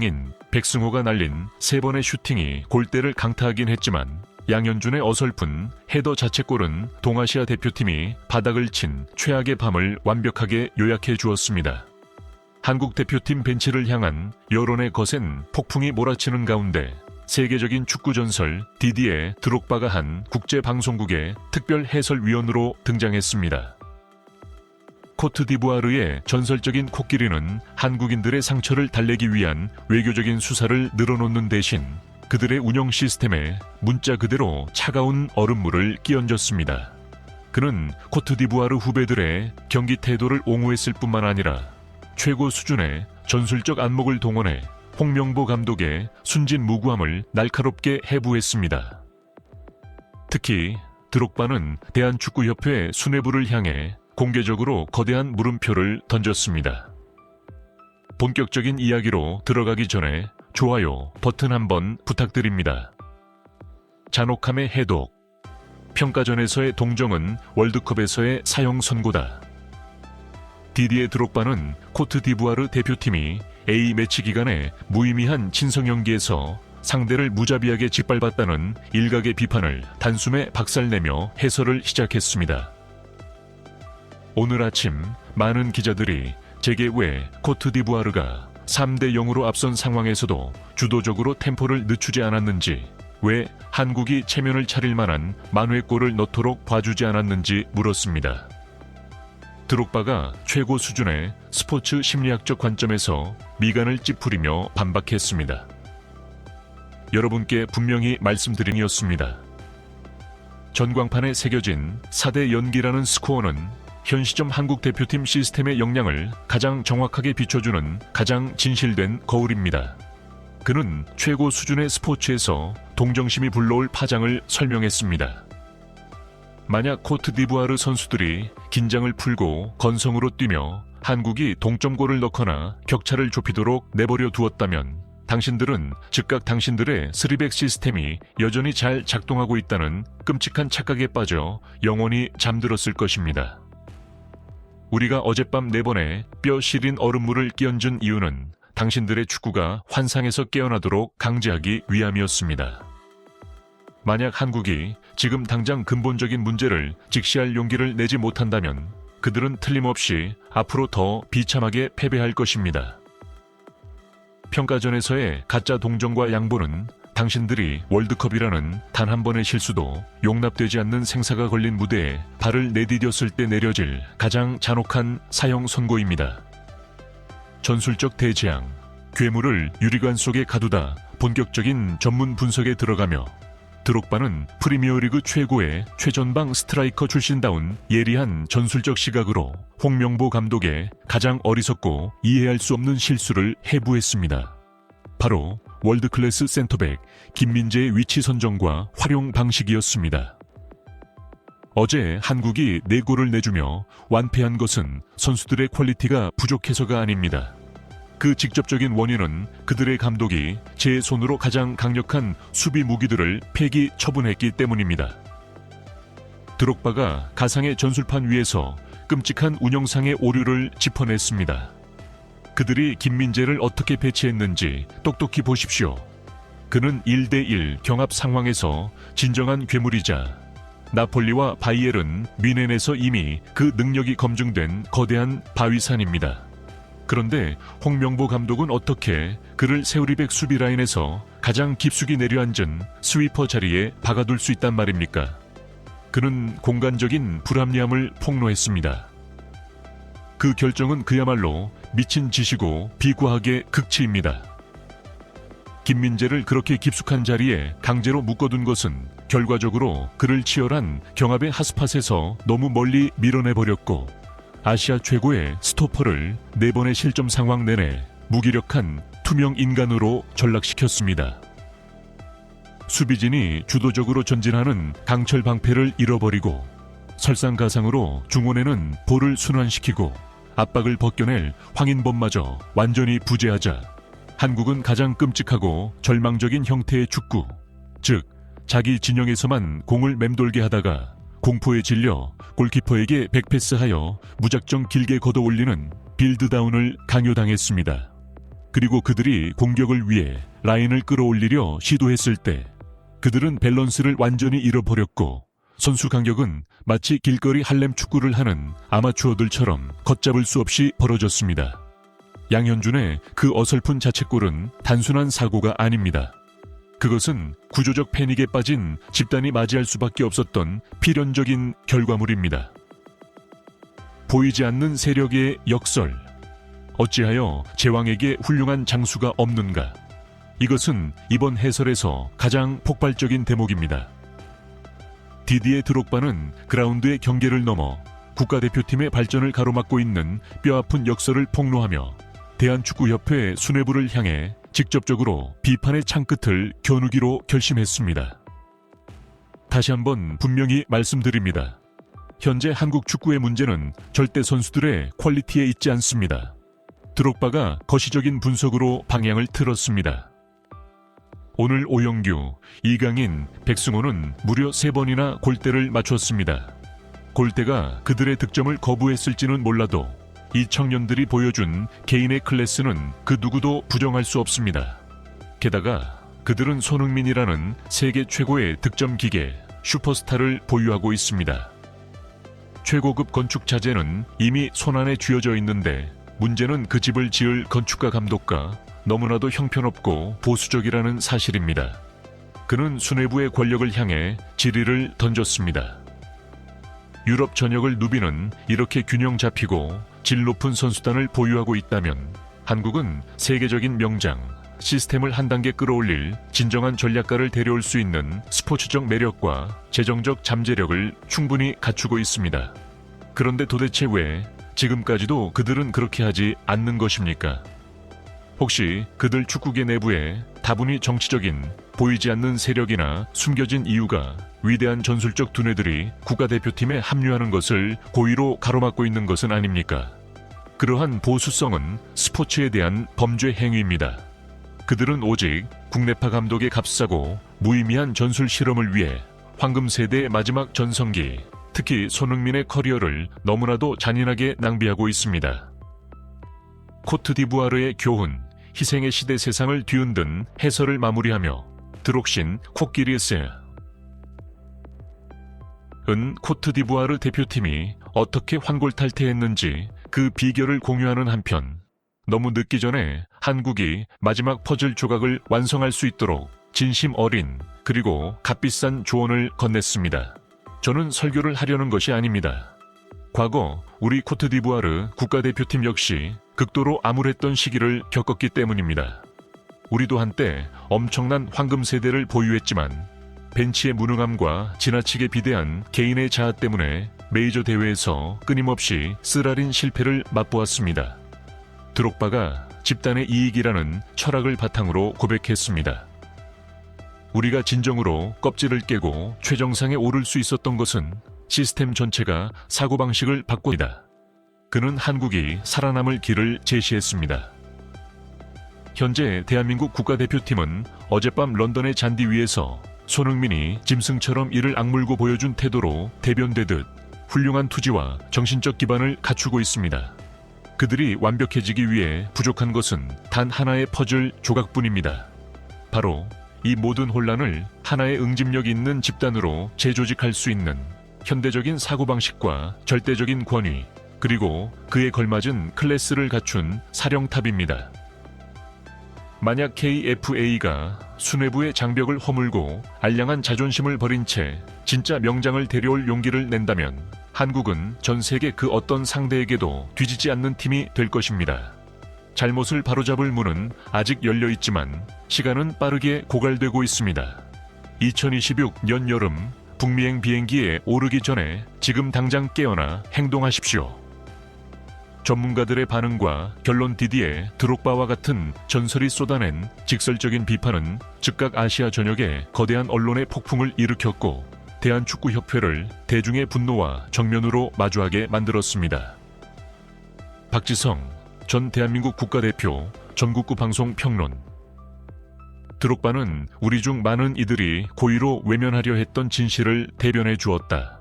인 백승호가 날린 3번의 슈팅이 골대를 강타하긴 했지만 양현준의 어설픈 헤더 자책골은 동아시아 대표팀이 바닥을 친 최악의 밤을 완벽하게 요약해 주었습니다. 한국 대표팀 벤치를 향한 여론의 거센 폭풍이 몰아치는 가운데 세계적인 축구 전설 디디에 드록바가 한 국제방송국의 특별 해설위원으로 등장했습니다. 코트디부아르의 전설적인 코끼리는 한국인들의 상처를 달래기 위한 외교적인 수사를 늘어놓는 대신 그들의 운영 시스템에 문자 그대로 차가운 얼음물을 끼얹었습니다. 그는 코트디부아르 후배들의 경기 태도를 옹호했을 뿐만 아니라 최고 수준의 전술적 안목을 동원해 홍명보 감독의 순진무구함을 날카롭게 해부했습니다. 특히 드록바는 대한축구협회 수뇌부를 향해 공개적으로 거대한 물음표를 던졌습니다. 본격적인 이야기로 들어가기 전에 좋아요 버튼 한번 부탁드립니다. 잔혹함의 해독. 평가전에서의 동정은 월드컵에서의 사형 선고다. 디디에 드록바는 코트디부아르 대표팀이 A매치 기간에 무의미한 친선 경기에서 상대를 무자비하게 짓밟았다는 일각의 비판을 단숨에 박살내며 해설을 시작했습니다. 오늘 아침 많은 기자들이 제게 왜 코트디부아르가 3대 0으로 앞선 상황에서도 주도적으로 템포를 늦추지 않았는지, 왜 한국이 체면을 차릴 만한 만회골을 넣도록 봐주지 않았는지 물었습니다. 드록바가 최고 수준의 스포츠 심리학적 관점에서 미간을 찌푸리며 반박했습니다. 여러분께 분명히 말씀드리니였습니다. 전광판에 새겨진 4대 연기라는 스코어는 현 시점 한국 대표팀 시스템의 역량을 가장 정확하게 비춰주는 가장 진실된 거울입니다. 그는 최고 수준의 스포츠에서 동정심이 불러올 파장을 설명했습니다. 만약 코트디부아르 선수들이 긴장을 풀고 건성으로 뛰며 한국이 동점골을 넣거나 격차를 좁히도록 내버려 두었다면 당신들은 즉각 당신들의 3백 시스템이 여전히 잘 작동하고 있다는 끔찍한 착각에 빠져 영원히 잠들었을 것입니다. 우리가 어젯밤 4번의 뼈 시린 얼음물을 끼얹은 이유는 당신들의 축구가 환상에서 깨어나도록 강제하기 위함이었습니다. 만약 한국이 지금 당장 근본적인 문제를 직시할 용기를 내지 못한다면 그들은 틀림없이 앞으로 더 비참하게 패배할 것입니다. 평가전에서의 가짜 동정과 양보는 당신들이 월드컵이라는 단 한 번의 실수도 용납되지 않는 생사가 걸린 무대에 발을 내디뎠을 때 내려질 가장 잔혹한 사형 선고입니다. 전술적 대재앙, 괴물을 유리관 속에 가두다 본격적인 전문 분석에 들어가며 드록바는 프리미어리그 최고의 최전방 스트라이커 출신다운 예리한 전술적 시각으로 홍명보 감독의 가장 어리석고 이해할 수 없는 실수를 해부했습니다. 바로 월드클래스 센터백 김민재의 위치 선정과 활용 방식이었습니다. 어제 한국이 4골을 내주며 완패한 것은 선수들의 퀄리티가 부족해서가 아닙니다. 그 직접적인 원인은 그들의 감독이 제 손으로 가장 강력한 수비 무기들을 폐기 처분했기 때문입니다. 드록바가 가상의 전술판 위에서 끔찍한 운영상의 오류를 짚어냈습니다. 그들이 김민재를 어떻게 배치했는지 똑똑히 보십시오. 그는 1대1 경합 상황에서 진정한 괴물이자 나폴리와 바이에른 뮌헨에서 이미 그 능력이 검증된 거대한 바위산입니다. 그런데 홍명보 감독은 어떻게 그를 세우리백 수비 라인에서 가장 깊숙이 내려앉은 스위퍼 자리에 박아둘 수 있단 말입니까? 그는 공간적인 불합리함을 폭로했습니다. 그 결정은 그야말로 미친 짓이고 비과학의 극치입니다. 김민재를 그렇게 깊숙한 자리에 강제로 묶어둔 것은 결과적으로 그를 치열한 경합의 핫스팟에서 너무 멀리 밀어내버렸고 아시아 최고의 스토퍼를 4번의 실점 상황 내내 무기력한 투명 인간으로 전락시켰습니다. 수비진이 주도적으로 전진하는 강철 방패를 잃어버리고 설상가상으로 중원에는 볼을 순환시키고 압박을 벗겨낼 황인범마저 완전히 부재하자 한국은 가장 끔찍하고 절망적인 형태의 축구, 즉 자기 진영에서만 공을 맴돌게 하다가 공포에 질려 골키퍼에게 백패스하여 무작정 길게 걷어올리는 빌드다운을 강요당했습니다. 그리고 그들이 공격을 위해 라인을 끌어올리려 시도했을 때 그들은 밸런스를 완전히 잃어버렸고 선수 간격은 마치 길거리 할렘 축구를 하는 아마추어들처럼 걷잡을 수 없이 벌어졌습니다. 양현준의 그 어설픈 자책골은 단순한 사고가 아닙니다. 그것은 구조적 패닉에 빠진 집단이 맞이할 수밖에 없었던 필연적인 결과물입니다. 보이지 않는 세력의 역설. 어찌하여 제왕에게 훌륭한 장수가 없는가? 이것은 이번 해설에서 가장 폭발적인 대목입니다. 디디에 드록바는 그라운드의 경계를 넘어 국가대표팀의 발전을 가로막고 있는 뼈아픈 역설을 폭로하며 대한축구협회 수뇌부를 향해 직접적으로 비판의 창끝을 겨누기로 결심했습니다. 다시 한번 분명히 말씀드립니다. 현재 한국 축구의 문제는 절대 선수들의 퀄리티에 있지 않습니다. 드록바가 거시적인 분석으로 방향을 틀었습니다. 오늘 오영규, 이강인, 백승호는 무려 3번이나 골대를 맞췄습니다. 골대가 그들의 득점을 거부했을지는 몰라도 이 청년들이 보여준 개인의 클래스는 그 누구도 부정할 수 없습니다. 게다가 그들은 손흥민이라는 세계 최고의 득점 기계, 슈퍼스타를 보유하고 있습니다. 최고급 건축 자재는 이미 손안에 쥐어져 있는데 문제는 그 집을 지을 건축가 감독과 너무나도 형편없고 보수적이라는 사실입니다. 그는 수뇌부의 권력을 향해 질의를 던졌습니다. 유럽 전역을 누비는 이렇게 균형 잡히고 질 높은 선수단을 보유하고 있다면 한국은 세계적인 명장, 시스템을 한 단계 끌어올릴 진정한 전략가를 데려올 수 있는 스포츠적 매력과 재정적 잠재력을 충분히 갖추고 있습니다. 그런데 도대체 왜 지금까지도 그들은 그렇게 하지 않는 것입니까? 혹시 그들 축구계 내부에 다분히 정치적인 보이지 않는 세력이나 숨겨진 이유가 위대한 전술적 두뇌들이 국가대표팀에 합류하는 것을 고의로 가로막고 있는 것은 아닙니까? 그러한 보수성은 스포츠에 대한 범죄 행위입니다. 그들은 오직 국내파 감독의 값싸고 무의미한 전술 실험을 위해 황금 세대의 마지막 전성기, 특히 손흥민의 커리어를 너무나도 잔인하게 낭비하고 있습니다. 코트디부아르의 교훈, 희생의 시대 세상을 뒤흔든 해설을 마무리하며 드록신 코끼리스 은 코트디부아르 대표팀이 어떻게 환골탈태했는지 그 비결을 공유하는 한편 너무 늦기 전에 한국이 마지막 퍼즐 조각을 완성할 수 있도록 진심 어린 그리고 값비싼 조언을 건넸습니다. 저는 설교를 하려는 것이 아닙니다. 과거 우리 코트디부아르 국가대표팀 역시 극도로 암울했던 시기를 겪었기 때문입니다. 우리도 한때 엄청난 황금 세대를 보유했지만 벤치의 무능함과 지나치게 비대한 개인의 자아 때문에 메이저 대회에서 끊임없이 쓰라린 실패를 맛보았습니다. 드록바가 집단의 이익이라는 철학을 바탕으로 고백했습니다. 우리가 진정으로 껍질을 깨고 최정상에 오를 수 있었던 것은 시스템 전체가 사고방식을 바꿔이다. 그는 한국이 살아남을 길을 제시했습니다. 현재 대한민국 국가대표팀은 어젯밤 런던의 잔디 위에서 손흥민이 짐승처럼 이를 악물고 보여준 태도로 대변되듯 훌륭한 투지와 정신적 기반을 갖추고 있습니다. 그들이 완벽해지기 위해 부족한 것은 단 하나의 퍼즐 조각뿐입니다. 바로 이 모든 혼란을 하나의 응집력 있는 집단으로 재조직할 수 있는 현대적인 사고방식과 절대적인 권위, 그리고 그에 걸맞은 클래스를 갖춘 사령탑입니다. 만약 KFA가 수뇌부의 장벽을 허물고 알량한 자존심을 버린 채 진짜 명장을 데려올 용기를 낸다면 한국은 전 세계 그 어떤 상대에게도 뒤지지 않는 팀이 될 것입니다. 잘못을 바로잡을 문은 아직 열려 있지만 시간은 빠르게 고갈되고 있습니다. 2026년 여름 북미행 비행기에 오르기 전에 지금 당장 깨어나 행동하십시오. 전문가들의 반응과 결론 디디에 드록바와 같은 전설이 쏟아낸 직설적인 비판은 즉각 아시아 전역에 거대한 언론의 폭풍을 일으켰고 대한축구협회를 대중의 분노와 정면으로 마주하게 만들었습니다. 박지성 전 대한민국 국가대표 전국구 방송 평론. 드록바는 우리 중 많은 이들이 고의로 외면하려 했던 진실을 대변해 주었다.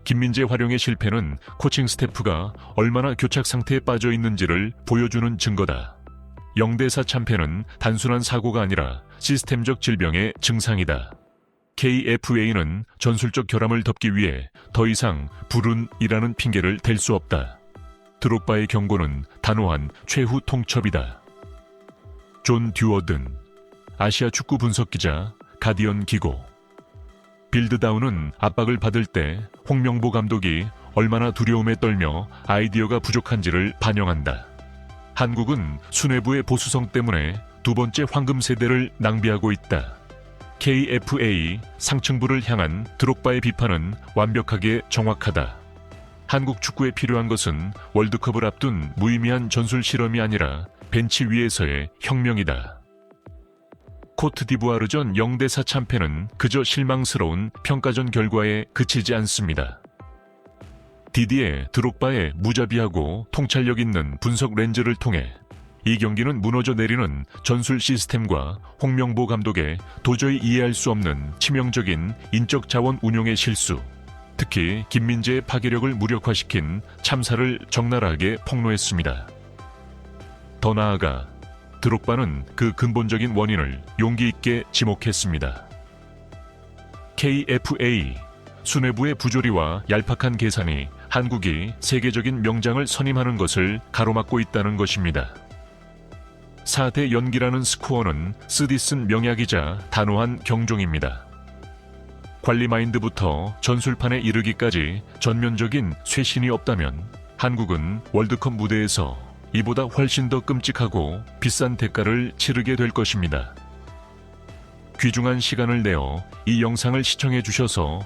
김민재 활용의 실패는 코칭 스태프가 얼마나 교착 상태에 빠져 있는지를 보여주는 증거다. 0대4 참패는 단순한 사고가 아니라 시스템적 질병의 증상이다. KFA는 전술적 결함을 덮기 위해 더 이상 불운이라는 핑계를 댈 수 없다. 드록바의 경고는 단호한 최후 통첩이다. 존 듀어든, 아시아 축구 분석 기자, 가디언 기고. 빌드다운은 압박을 받을 때 홍명보 감독이 얼마나 두려움에 떨며 아이디어가 부족한지를 반영한다. 한국은 수뇌부의 보수성 때문에 두 번째 황금 세대를 낭비하고 있다. KFA 상층부를 향한 드록바의 비판은 완벽하게 정확하다. 한국 축구에 필요한 것은 월드컵을 앞둔 무의미한 전술 실험이 아니라 벤치 위에서의 혁명이다. 코트디부아르전 0대4 참패는 그저 실망스러운 평가전 결과에 그치지 않습니다. 디디에 드록바의 무자비하고 통찰력 있는 분석 렌즈를 통해 이 경기는 무너져 내리는 전술 시스템과 홍명보 감독의 도저히 이해할 수 없는 치명적인 인적 자원 운용의 실수, 특히 김민재의 파괴력을 무력화시킨 참사를 적나라하게 폭로했습니다. 더 나아가 드록바는 그 근본적인 원인을 용기 있게 지목했습니다. KFA 수뇌부의 부조리와 얄팍한 계산이 한국이 세계적인 명장을 선임하는 것을 가로막고 있다는 것입니다. 4대 연기라는 스코어는 쓰디 쓴 명약이자 단호한 경종입니다. 관리 마인드부터 전술판에 이르기까지 전면적인 쇄신이 없다면 한국은 월드컵 무대에서 이보다 훨씬 더 끔찍하고 비싼 대가를 치르게 될 것입니다. 귀중한 시간을 내어 이 영상을 시청해 주셔서